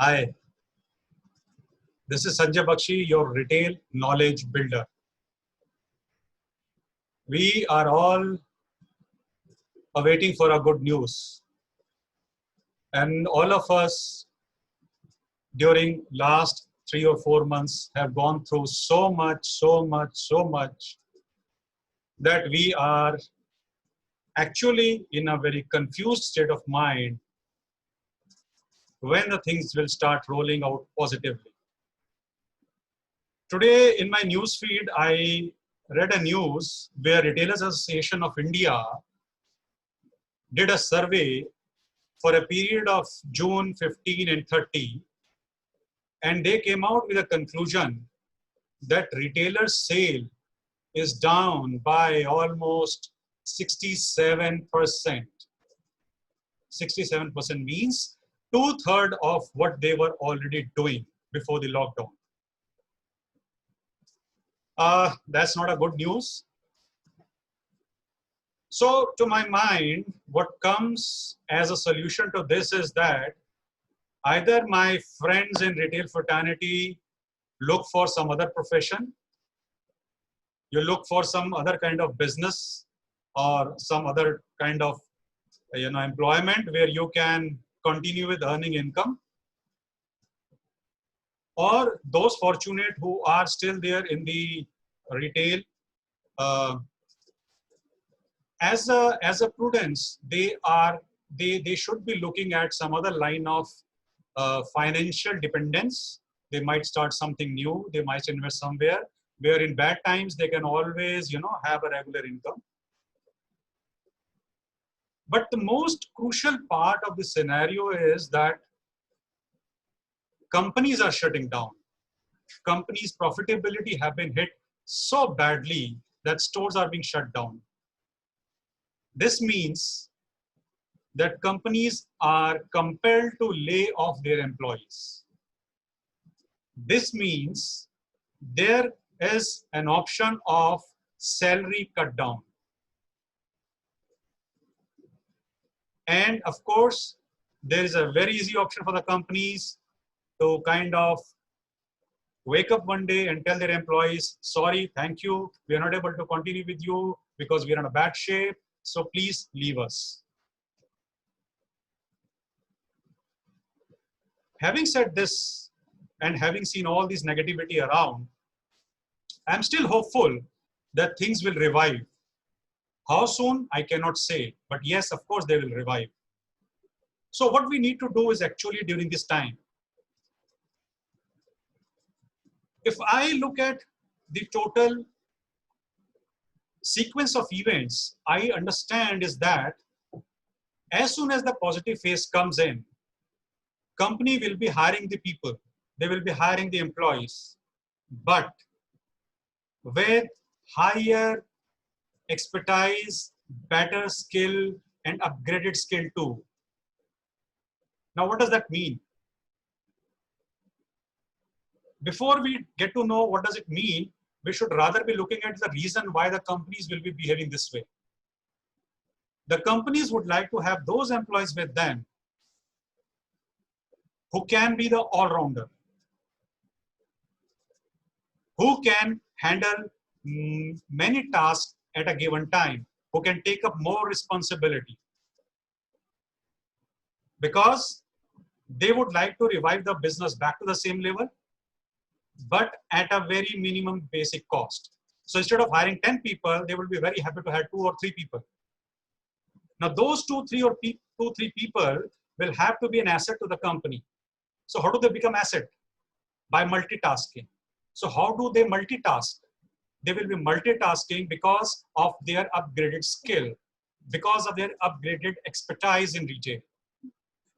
Hi, this is Sanjay Bakshi, your retail knowledge builder. We are all awaiting for a good news. And all of us during last 3 or 4 months have gone through so much that we are actually in a very confused state of mind when the things will start rolling out positively. Today in my news feed, I read a news where Retailers Association of India did a survey for a period of June 15 and 30, and they came out with a conclusion that retailer sale is down by almost 67%. 67% means 2/3 of what they were already doing before the lockdown. That's not a good news. So to my mind, what comes as a solution to this is that either my friends in retail fraternity look for some other profession, you look for some other kind of business or some other kind of employment where you can continue with earning income, or those fortunate who are still there in the retail, uh, as a prudence, they should be looking at some other line of financial dependence. They might start something new. They might invest somewhere where in bad times they can always have a regular income. But the most crucial part of the scenario is that companies are shutting down. Companies' profitability have been hit so badly that stores are being shut down. This means that companies are compelled to lay off their employees. This means there is an option of salary cut down. And of course, there is a very easy option for the companies to kind of wake up one day and tell their employees, sorry, thank you, we are not able to continue with you because we are in a bad shape, so please leave us. Having said this, and having seen all this negativity around, I'm still hopeful that things will revive. How soon, I cannot say, but yes, of course, they will revive. So what we need to do is actually during this time, if I look at the total sequence of events, I understand is that as soon as the positive phase comes in, company will be hiring the people, they will be hiring the employees, but with higher expertise, better skill, and upgraded skill too. Now, what does that mean? Before we get to know what does it mean, we should rather be looking at the reason why the companies will be behaving this way. The companies would like to have those employees with them who can be the all-rounder, who can handle many tasks at a given time, who can take up more responsibility. Because they would like to revive the business back to the same level, but at a very minimum basic cost. So instead of hiring 10 people, they will be very happy to hire 2 or 3 people. Now those 2-3 people will have to be an asset to the company. So how do they become asset? By multitasking. So how do they multitask? They will be multitasking because of their upgraded skill, because of their upgraded expertise in retail.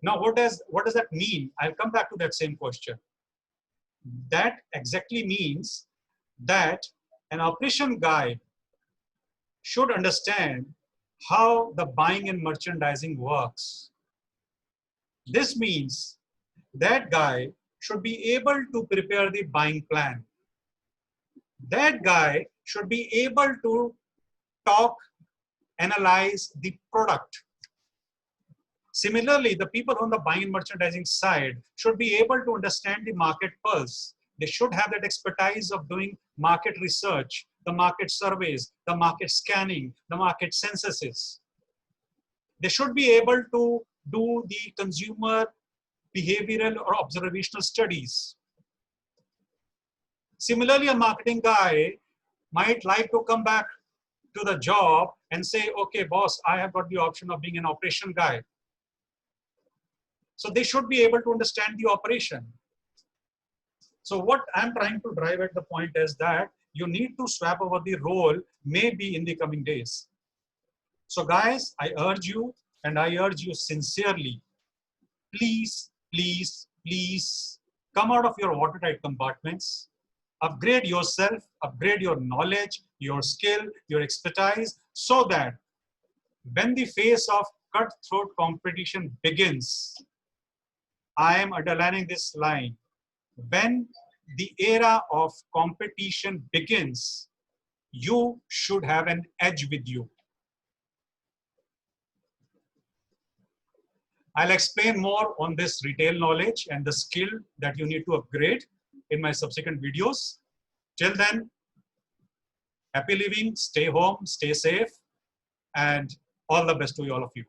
Now, what does that mean? I'll come back to that same question. That exactly means that an operation guy should understand how the buying and merchandising works. This means that guy should be able to prepare the buying plan. That guy should be able to talk, analyze the product, Similarly, the people on the buying and merchandising side should be able to understand the market pulse. They should have that expertise of doing market research, the market surveys, the market scanning, the market censuses. They should be able to do the consumer behavioral or observational studies. Similarly, a marketing guy might like to come back to the job and say, okay, boss, I have got the option of being an operation guy. So they should be able to understand the operation. So what I'm trying to drive at the point is that you need to swap over the role maybe in the coming days. So guys, I urge you, and I urge you sincerely, please, please, please come out of your watertight compartments, upgrade yourself, upgrade your knowledge, your skill, your expertise, so that when the phase of cutthroat competition begins, I am underlining this line, when the era of competition begins, you should have an edge with you. I'll explain more on this retail knowledge and the skill that you need to upgrade in my subsequent videos. Till then, happy living, stay home, stay safe, and all the best to all of you.